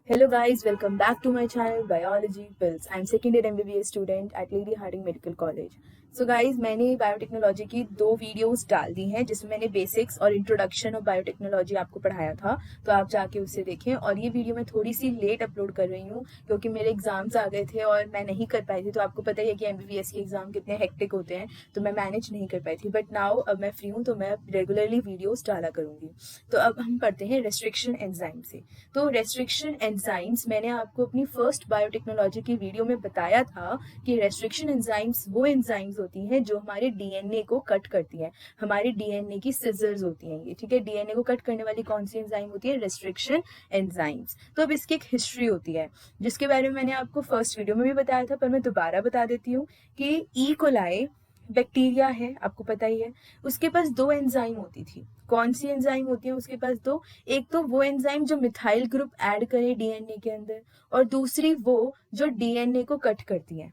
Hello guys, welcome back to my channel Biology Pills. I'm second year MBBS student at Lady Harding Medical College. So guys, मैंने biotechnology की 2 videos डाल दी हैं जिसमें मैंने basics और introduction of biotechnology आपको पढ़ाया था, तो आप जाके उसे देखें। और ये वीडियो मैं थोड़ी सी लेट अपलोड कर रही हूँ क्योंकि मेरे एग्जाम्स आ गए थे और मैं नहीं कर पाई थी। तो आपको पता ही है कि MBBS के एग्जाम कितने हेक्टिक होते हैं, तो मैं मैनेज नहीं कर पाई थी। बट नाउ अब मैं फ्री हूँ तो मैं रेगुलरली वीडियोस डाला करूँगी। तो अब हम पढ़ते हैं रेस्ट्रिक्शन एंजाइम से। तो रेस्ट्रिक्शन एंजाइम्स मैंने आपको अपनी फर्स्ट बायोटेक्नोलॉजी की वीडियो में बताया था कि रेस्ट्रिक्शन एंजाइम्स वो एंजाइम्स होती हैं जो हमारे डीएनए को कट करती हैं। हमारे डीएनए की सिजर्स होती हैं ये, ठीक है। डीएनए को कट करने वाली कौन सी एंजाइम होती है? Restriction enzymes. तो अब इसकी एक हिस्ट्री होती है जिसके बारे में मैंने आपको फर्स्ट वीडियो में भी बताया था, पर मैं दोबारा बता देती हूँ कि ई कोलाई बैक्टीरिया है, आपको पता ही है। उसके पास 2 एंजाइम होती थी। कौन सी एंजाइम होती है उसके पास? 2। एक तो वो एंजाइम जो मिथाइल ग्रुप ऐड करे डीएनए के अंदर, और दूसरी वो जो डीएनए को कट करती है।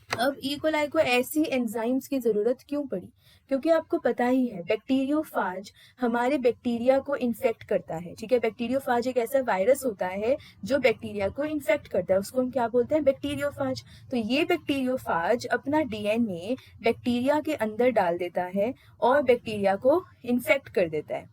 अब ई कोलाई को ऐसी एंजाइम्स की जरूरत क्यों पड़ी? क्योंकि आपको पता ही है बैक्टीरियोफाज हमारे बैक्टीरिया को इन्फेक्ट करता है, ठीक है। बैक्टीरियोफाज एक ऐसा वायरस होता है जो बैक्टीरिया को इन्फेक्ट करता है, उसको हम क्या बोलते हैं? बैक्टीरियोफाज। तो ये बैक्टीरियोफाज अपना डीएनए बैक्टीरिया के अंदर डाल देता है और बैक्टीरिया को इन्फेक्ट कर देता है।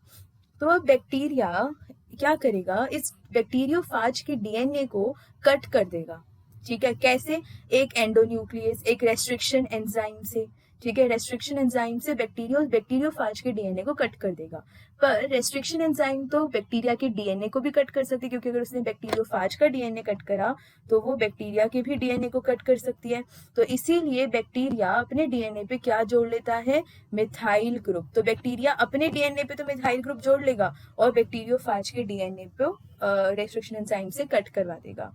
तो अब बैक्टीरिया क्या करेगा? इस बैक्टीरियोफाज के डीएनए को कट कर देगा, ठीक है। कैसे? एक एंडोन्यूक्लियस, एक रेस्ट्रिक्शन एंजाइम से, ठीक है। रेस्ट्रिक्शन एंजाइम से बैक्टीरियोफाज के डीएनए को कट कर देगा। पर रेस्ट्रिक्शन एंजाइम तो बैक्टीरिया के डीएनए को भी कट कर सकती है, क्योंकि अगर उसने बैक्टीरियोफाज का डीएनए कट करा तो वो बैक्टीरिया के भी डीएनए को कट कर सकती है। तो इसीलिए बैक्टीरिया अपने डीएनए पे क्या जोड़ लेता है? Methyl group. तो बैक्टीरिया अपने डीएनए पे तो मिथाइल ग्रुप जोड़ लेगा और बैक्टीरियोफाज के डीएनए पे रेस्ट्रिक्शन एंजाइम से कट करवा देगा,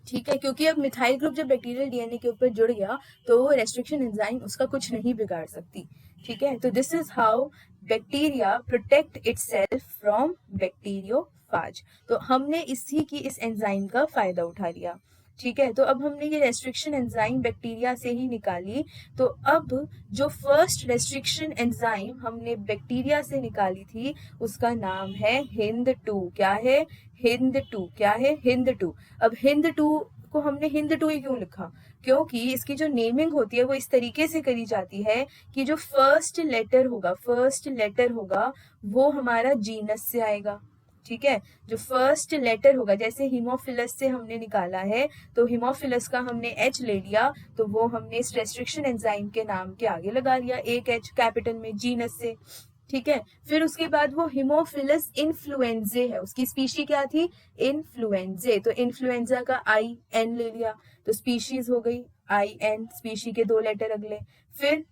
ठीक है। क्योंकि अब मिथाइल ग्रुप जब बैक्टीरियल डीएनए के ऊपर जुड़ गया तो वो रेस्ट्रिक्शन एंजाइम उसका कुछ नहीं बिगाड़ सकती, ठीक है। तो this is how bacteria protect itself from bacteriophage. तो हमने इस एंजाइम का फायदा उठा लिया, ठीक है। तो अब हमने ये रेस्ट्रिक्शन एंजाइम बैक्टीरिया से ही निकाली। तो अब जो फर्स्ट रेस्ट्रिक्शन एंजाइम हमने बैक्टीरिया से निकाली थी उसका नाम है हिंद 2। क्या है? हिंद 2। क्या है? हिंद 2। अब हिंद 2 को हमने हिंद 2 ही क्यों लिखा? क्योंकि इसकी जो नेमिंग होती है वो इस तरीके से करी जाती है कि जो फर्स्ट लेटर होगा वो हमारा जीनस से आएगा, ठीक है। जो फर्स्ट लेटर होगा, जैसे हीमोफिलस से हमने निकाला है तो हीमोफिलस का हमने एच ले लिया, तो वो हमने इस रेस्ट्रिक्शन एंजाइम के नाम के आगे लगा लिया एक एच कैपिटल में, जीनस से, ठीक है। फिर उसके बाद वो हिमोफिलस इन्फ्लुएंजे है, उसकी स्पीशी क्या थी? इन्फ्लुएंजे। तो इन्फ्लुएंजा का IN ले लिया तो स्पीशीज हो गई IN, स्पीशी के 2 लेटर अगले। फिर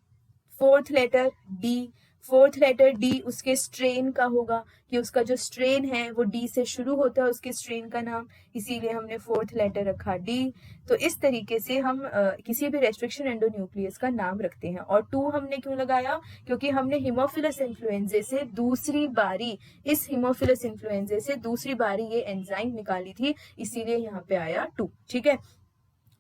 फोर्थ लेटर डी उसके स्ट्रेन का होगा कि उसका जो स्ट्रेन है वो डी से शुरू होता है, उसके स्ट्रेन का नाम, इसीलिए हमने फोर्थ लेटर रखा डी। तो इस तरीके से हम किसी भी रेस्ट्रिक्शन एंडोन्यूक्लियस का नाम रखते हैं। और 2 हमने क्यों लगाया? क्योंकि हमने हीमोफिलस इन्फ्लुएंजे से दूसरी बारी ये एंजाइम निकाली थी, इसीलिए यहाँ पे आया 2, ठीक है।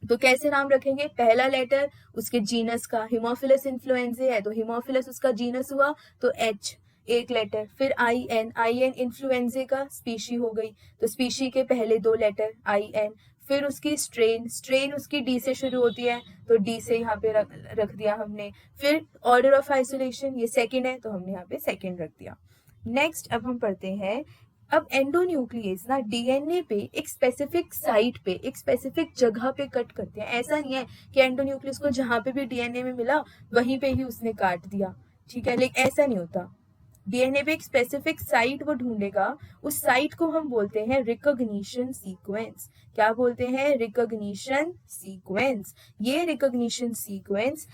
तो कैसे नाम रखेंगे? पहला लेटर उसके जीनस का, हीमोफिलस इन्फ्लुएंजे है तो हीमोफिलस उसका जीनस हुआ तो H एक लेटर। फिर IN इन्फ्लुएंजे का स्पीशी हो गई तो स्पीशी के पहले 2 लेटर IN। फिर उसकी स्ट्रेन उसकी डी से शुरू होती है तो डी से यहाँ पे रख दिया हमने। फिर ऑर्डर ऑफ आइसोलेशन, ये सेकेंड है तो हमने यहाँ पे सेकेंड रख दिया। नेक्स्ट अब हम पढ़ते हैं। अब एंडोन्यूक्लियस ना डीएनए पे एक स्पेसिफिक साइट पे, एक स्पेसिफिक जगह पे कट करते हैं। ऐसा नहीं है कि एंडोन्यूक्लियस को जहां पे भी डीएनए में मिला वहीं पे ही उसने काट दिया, ठीक है। लेकिन ऐसा नहीं होता। डीएनए पे एक स्पेसिफिक साइट वो ढूंढेगा, उस साइट को हम बोलते हैं रिकॉग्निशन सीक्वेंस। क्या बोलते हैं? Recognition sequence. ये रिकॉग्निशन सीक्वेंस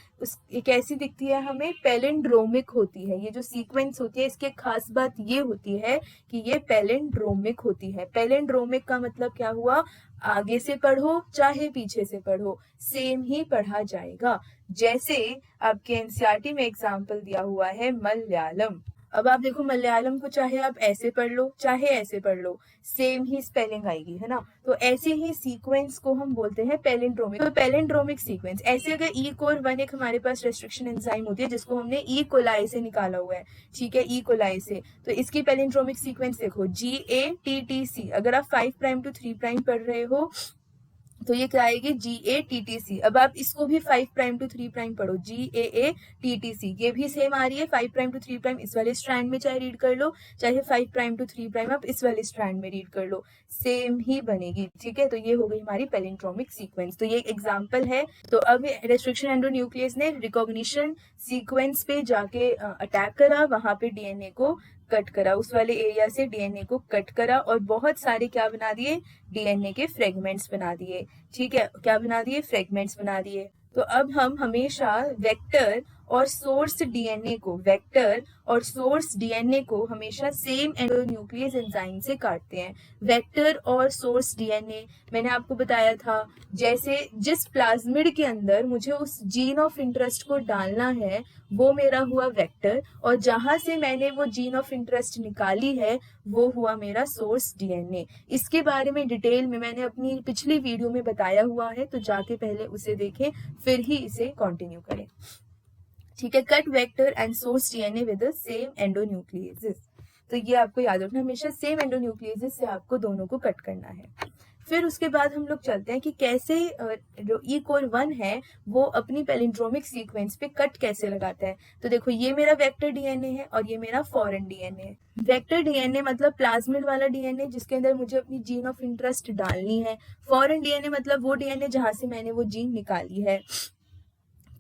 कैसी दिखती है हमें? पैलिंड्रोमिक होती है। ये जो सीक्वेंस होती है इसकी खास बात ये होती है कि ये पैलिंड्रोमिक होती है। पैलिंड्रोमिक का मतलब क्या हुआ? आगे से पढ़ो चाहे पीछे से पढ़ो सेम ही पढ़ा जाएगा। जैसे आपके एनसीईआरटी में एग्जाम्पल दिया हुआ है मलयालम, अब आप देखो मलयालम को चाहे आप ऐसे पढ़ लो चाहे ऐसे पढ़ लो, सेम ही स्पेलिंग आएगी, है ना। तो ऐसे ही सीक्वेंस को हम बोलते हैं पैलिंड्रोमिक। तो पैलिंड्रोमिक सीक्वेंस ऐसे, अगर ई कोर 1 एक हमारे पास रेस्ट्रिक्शन एंजाइम होती है जिसको हमने ई कोलाई से निकाला हुआ है, ठीक है, ई कोलाई से, तो इसकी पैलिंड्रोमिक सीक्वेंस देखो GATTC। अगर आप 5 प्राइम टू 3 प्राइम पढ़ रहे हो तो ये क्या आएगी GATTC। अब आप इसको भी 5 प्राइम टू 3 प्राइम पढ़ो, GAATTC, ये भी सेम आ रही है 5 प्राइम टू 3 प्राइम इस वाले स्ट्रैंड में चाहे रीड कर लो, चाहे 5 प्राइम टू 3 प्राइम आप इस वाले स्ट्रैंड में रीड कर लो, सेम ही बनेगी, ठीक है। तो ये हो गई हमारी पैलिंड्रोमिक सीक्वेंस। तो ये एक एग्जाम्पल है। तो अब रेस्ट्रिक्शन एंडोन्यूक्लियस ने रिकॉग्निशन सीक्वेंस पे जाके अटैक करा, वहां पे डीएनए को कट करा, उस वाले एरिया से डीएनए को कट करा और बहुत सारे क्या बना दिए, डीएनए के फ्रेगमेंट्स बना दिए, ठीक है, क्या बना दिए, फ्रेगमेंट्स बना दिए। तो अब हम हमेशा वेक्टर और सोर्स डीएनए को, वेक्टर और सोर्स डीएनए को हमेशा सेम एंडोन्यूक्लियस एंजाइम से काटते हैं। वेक्टर और सोर्स डीएनए मैंने आपको बताया था, जैसे जिस प्लाज्मिड के अंदर मुझे उस जीन ऑफ इंटरेस्ट को डालना है वो मेरा हुआ वेक्टर, और जहां से मैंने वो जीन ऑफ इंटरेस्ट निकाली है वो हुआ मेरा सोर्स डीएनए। इसके बारे में डिटेल में मैंने अपनी पिछली वीडियो में बताया हुआ है, तो जाके पहले उसे देखें फिर ही इसे कंटिन्यू करें, ठीक है। Cut vector and source DNA with the same endonuclease. तो ये आपको याद रखना, हमेशा सेम एंडोन्यूक्लियस से आपको दोनों को कट करना है। फिर उसके बाद हम लोग चलते हैं कि कैसे जो ई कोर 1 है वो अपनी पैलिंड्रोमिक सीक्वेंस पे कट कैसे लगाता है। तो देखो ये मेरा वेक्टर डीएनए है और ये मेरा फॉरेन डीएनए है। वेक्टर डीएनए मतलब प्लाज्मिड वाला डीएनए जिसके अंदर मुझे अपनी जीन ऑफ इंटरेस्ट डालनी है। फॉरेन डीएनए मतलब वो डीएनए जहां से मैंने वो जीन निकाली है।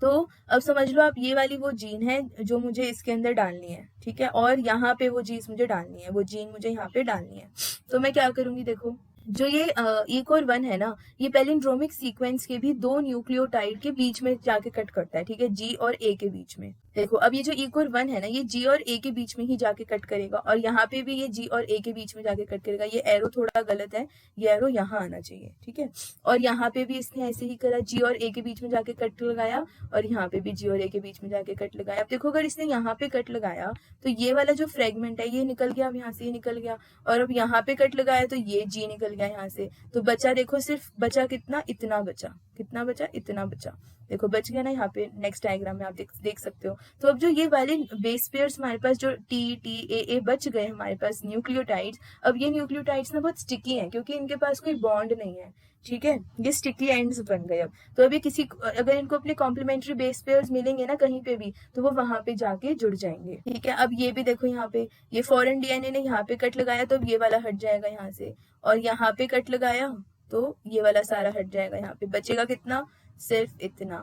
तो अब समझ लो आप ये वाली वो जीन है जो मुझे इसके अंदर डालनी है, ठीक है, और यहाँ पे वो चीज मुझे डालनी है, वो जीन मुझे यहाँ पे डालनी है। तो मैं क्या करूंगी, देखो जो ये ई कोर 1 है ना, ये पैलिंड्रोमिक सीक्वेंस के भी दो न्यूक्लियोटाइड के बीच में जाके कट करता है, ठीक है, जी और ए के बीच में। देखो अब ये जो ई कोर 1 है ना, ये जी और ए के बीच में ही जाके कट करेगा, और यहाँ पे भी ये जी और ए के बीच में जाके कट करेगा। ये एरो थोड़ा गलत है, ये एरो यहाँ आना चाहिए, ठीक है। और यहाँ पे भी इसने ऐसे ही करा, जी और ए के बीच में जाके कट लगाया, और यहाँ पे भी जी और ए के बीच में जाके कट लगाया। अब देखो अगर इसने यहाँ पे कट लगाया तो ये वाला जो फ्रेगमेंट है ये निकल गया, अब यहाँ से ये निकल गया, और अब यहाँ पे कट लगाया तो ये जी निकल गया यहाँ से। तो बचा, देखो सिर्फ बचा कितना, इतना बचा, कितना बचा, इतना बचा, देखो बच गया ना यहाँ पे, नेक्स्ट डायग्राम में आप देख सकते हो। तो अब जो ये वाले बेस पेयर्स हमारे पास जो टी टी ए बच गए हमारे पास न्यूक्लियोटाइड्स, अब ये न्यूक्लियोटाइड्स ना बहुत स्टिकी हैं क्योंकि इनके पास कोई बॉन्ड नहीं है, ठीक है, ये स्टिकी एंड्स बन गए। अब तो अभी किसी अगर इनको अपने कॉम्प्लीमेंट्री बेस पेयर्स मिलेंगे ना कहीं पे भी तो वो वहां पे जाके जुड़ जाएंगे, ठीक है। अब ये भी देखो यहाँ पे ये फॉरेन डीएनए ने यहाँ पे कट लगाया तो अब ये वाला हट जाएगा यहाँ से, और यहाँ पे कट लगाया तो ये वाला सारा हट जाएगा, यहाँ पे बचेगा कितना, सिर्फ इतना,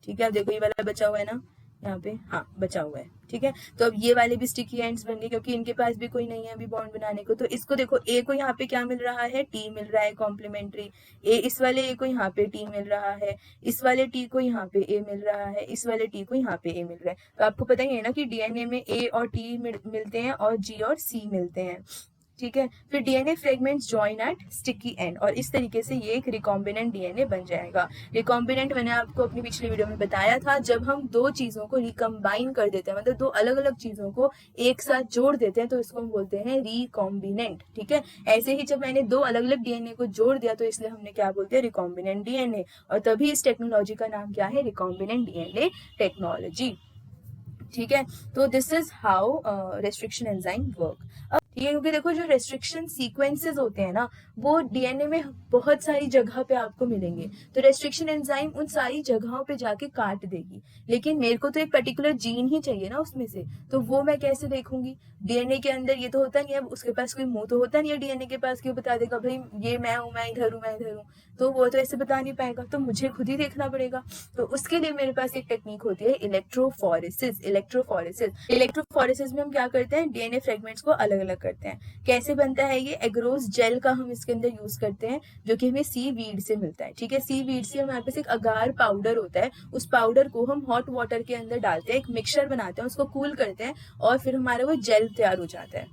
ठीक है। अब देखो ये वाला बचा हुआ है ना यहाँ पे, हाँ बचा हुआ है, ठीक है। तो अब ये वाले भी स्टिकी एंड्स बन गए क्योंकि इनके पास भी कोई नहीं है अभी बॉन्ड बनाने को। तो इसको देखो ए को यहाँ पे क्या मिल रहा है, टी मिल रहा है कॉम्प्लीमेंट्री, ए इस वाले ए को यहाँ पे टी मिल रहा है, इस वाले टी को यहाँ पे ए मिल रहा है, इस वाले टी को यहाँ पे ए मिल रहा है। तो आपको पता ही है ना कि डीएनए में ए और टी मिलते हैं और जी और सी मिलते हैं, ठीक है। फिर DNA fragments join at sticky end, और इस तरीके से ये एक रिकॉम्बिनेंट डीएनए बन जाएगा। रिकॉम्बिनेंट मैंने आपको अपनी पिछली वीडियो में बताया था, जब हम दो चीजों को रिकम्बाइन कर देते हैं, मतलब दो अलग अलग चीजों को एक साथ जोड़ देते हैं तो इसको हम बोलते हैं रिकॉम्बिनेंट, ठीक है। ऐसे ही जब मैंने दो अलग अलग डीएनए को जोड़ दिया तो इसलिए हमने क्या बोलते हैं, रिकॉम्बिनेंट डीएनए, और तभी इस टेक्नोलॉजी का नाम क्या है, रिकॉम्बिनेंट डीएनए टेक्नोलॉजी, ठीक है। तो this is how restriction enzyme work. ठीक है, क्योंकि देखो जो रेस्ट्रिक्शन सीक्वेंसेस होते हैं ना वो डीएनए में बहुत सारी जगह पे आपको मिलेंगे, तो रेस्ट्रिक्शन एंजाइम उन सारी जगहों पे जाके काट देगी। लेकिन मेरे को तो एक पर्टिकुलर जीन ही चाहिए ना उसमें से, तो वो मैं कैसे देखूंगी, डीएनए के अंदर ये तो होता नहीं है, उसके पास कोई मुंह तो होता नहीं है डीएनए के पास कि वो बता देगा भाई ये मैं हूँ, मैं इधर हूँ, मैं इधर हूँ, तो वो तो ऐसे बता नहीं पाएगा, तो मुझे खुद ही देखना पड़ेगा। तो उसके लिए मेरे पास एक टेक्निक होती है इलेक्ट्रोफोरेसिस। इलेक्ट्रोफोरेसिस में हम क्या करते हैं, डीएनए फ्रेगमेंट्स को अलग अलग करते हैं। कैसे बनता है ये, एग्रोस जेल का हम इसके अंदर यूज करते हैं जो कि हमें सी वीड से मिलता है, ठीक है। सी वीड से हमारे पास एक अगार पाउडर होता है, उस पाउडर को हम हॉट वाटर के अंदर डालते हैं, एक मिक्सचर बनाते हैं, उसको कूल करते हैं और फिर हमारा वो जेल तैयार हो जाता है।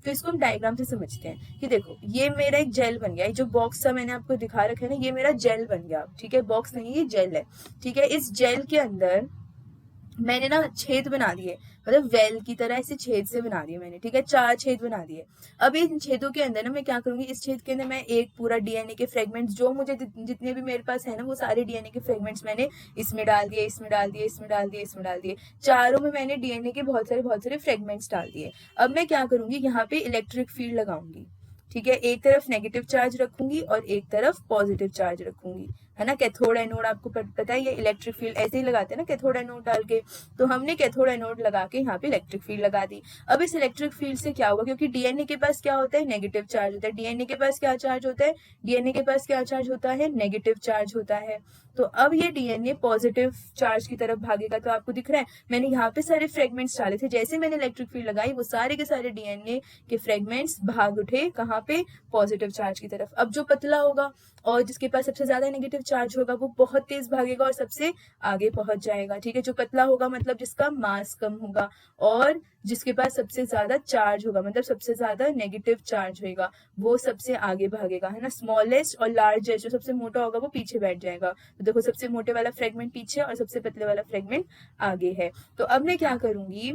तो इसको हम डायग्राम से समझते हैं कि देखो ये मेरा एक जेल बन गया, जो बॉक्स सा मैंने आपको दिखा रखा है ना, ये मेरा जेल बन गया, ठीक है, बॉक्स नहीं ये जेल है, ठीक है। इस जेल के अंदर मैंने ना छेद बना दिए, मतलब वेल की तरह ऐसे छेद से बना दिए मैंने, ठीक है, 4 छेद बना दिए। अब इन छेदों के अंदर ना मैं क्या करूंगी, इस छेद के अंदर मैं एक पूरा डीएनए के फ्रेगमेंट्स जो मुझे जितने भी मेरे पास है ना, वो सारे डीएनए के फ्रेगमेंट्स मैंने इसमें डाल दिए, इसमें डाल दिए, इसमें डाल दिए, इसमें डाल दिए, चारों में मैंने डीएनए के बहुत सारे फ्रेगमेंट्स डाल दिए। अब मैं क्या करूंगी, यहाँ पे इलेक्ट्रिक फील्ड लगाऊंगी, ठीक है, एक तरफ नेगेटिव चार्ज रखूंगी और एक तरफ पॉजिटिव चार्ज रखूंगी, है ना। कैथोड एनोड आपको पता है, ये इलेक्ट्रिक फील्ड ऐसे ही लगाते हैं ना, कैथोड एनोड डाल के। तो हमने कैथोड एनोड लगा के यहाँ पे इलेक्ट्रिक फील्ड लगा दी। अब इस इलेक्ट्रिक फील्ड से क्या होगा, क्योंकि डीएनए के पास क्या होता है, नेगेटिव चार्ज होता है। डीएनए के पास क्या चार्ज होता है, डीएनए के पास क्या चार्ज होता है, नेगेटिव चार्ज होता है। तो अब ये डीएनए पॉजिटिव चार्ज की तरफ भागेगा। तो आपको दिख रहा है मैंने यहाँ पे सारे फ्रेगमेंट्स डाले थे, जैसे मैंने इलेक्ट्रिक फील्ड लगाई वो सारे के सारे डीएनए के फ्रेगमेंट्स भाग उठे कहाँ पे, पॉजिटिव चार्ज की तरफ। अब जो पतला होगा और जिसके पास सबसे ज्यादा नेगेटिव चार्ज होगा वो बहुत तेज भागेगा और सबसे आगे पहुंच जाएगा, ठीक है। जो पतला होगा मतलब जिसका मास कम होगा, और जिसके पास सबसे ज्यादा चार्ज होगा मतलब सबसे ज्यादा नेगेटिव चार्ज होगा वो सबसे आगे भागेगा, है ना। स्मॉलेस्ट और लार्जेस्ट, जो सबसे मोटा होगा वो पीछे बैठ जाएगा। तो देखो सबसे मोटे वाला फ्रेगमेंट पीछे और सबसे पतले वाला फ्रेगमेंट आगे है। तो अब मैं क्या करूंगी,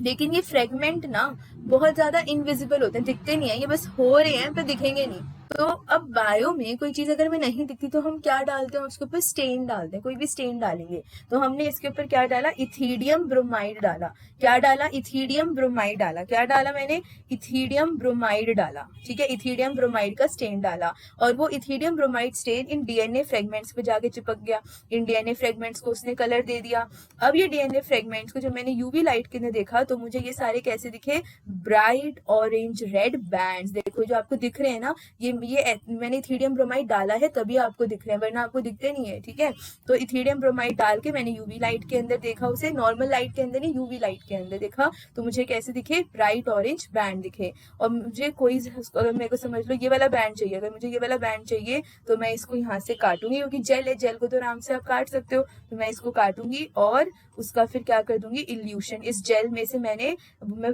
लेकिन ये फ्रेगमेंट ना बहुत ज्यादा इनविजिबल होते हैं, दिखते नहीं है, ये बस हो रहे हैं पर दिखेंगे नहीं। तो अब बायो में कोई चीज अगर हमें नहीं दिखती तो हम क्या डालते हैं, उसके ऊपर स्टेन डालते हैं, कोई भी स्टेन डालेंगे। तो हमने इसके ऊपर क्या डाला, इथीडियम ब्रोमाइड डाला। क्या डाला, इथीडियम ब्रोमाइड डाला। क्या डाला मैंने, इथीडियम ब्रोमाइड डाला, ठीक है, इथीडियम ब्रोमाइड का स्टेन डाला। और वो इथीडियम ब्रोमाइड स्टेन इन डीएनए फ्रेगमेंट्स पे जाके चिपक गया, इन डीएनए फ्रेगमेंट्स को उसने कलर दे दिया। अब ये डीएनए फ्रेगमेंट्स को जब मैंने यूवी लाइट के अंदर देखा तो मुझे ये सारे कैसे दिखे, ब्राइट ऑरेंज रेड बैंड्स। देखो जो आपको दिख रहे हैं ना, ये मैंने इथीडियम ब्रोमाइड डाला है तभी आपको दिख रहे हैं, वरना आपको दिखते नहीं है, ठीक है। तो इथीडियम ब्रोमाइड डाल के मैंने यूवी लाइट के अंदर देखा उसे, नॉर्मल लाइट के अंदर नहीं, यूवी लाइट के अंदर देखा। तो मुझे कैसे दिखे, ब्राइट ऑरेंज बैंड दिखे। और मुझे कोई, अगर मेरे को समझ लो ये वाला बैंड चाहिए, अगर मुझे ये वाला बैंड चाहिए तो मैं इसको यहाँ से काटूंगी, क्योंकि जेल है, जेल को तो आराम से आप काट सकते हो। तो मैं इसको काटूंगी और उसका फिर क्या कर दूंगी, इल्यूशन। इस जेल में से मैं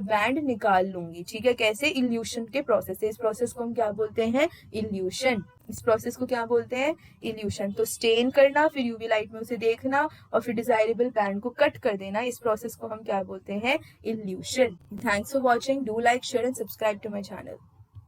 बैंड निकाल लूंगी, ठीक है। कैसे, इल्यूशन के प्रोसेस से। इस प्रोसेस को हम क्या बोलते हैं, इल्यूशन। इस प्रोसेस को क्या बोलते हैं, इल्यूशन। तो स्टेन करना, फिर यूवी लाइट में उसे देखना और फिर डिजायरेबल बैंड को कट कर देना, इस प्रोसेस को हम क्या बोलते हैं, illusion. Thanks for watching, do like, share and subscribe to my channel.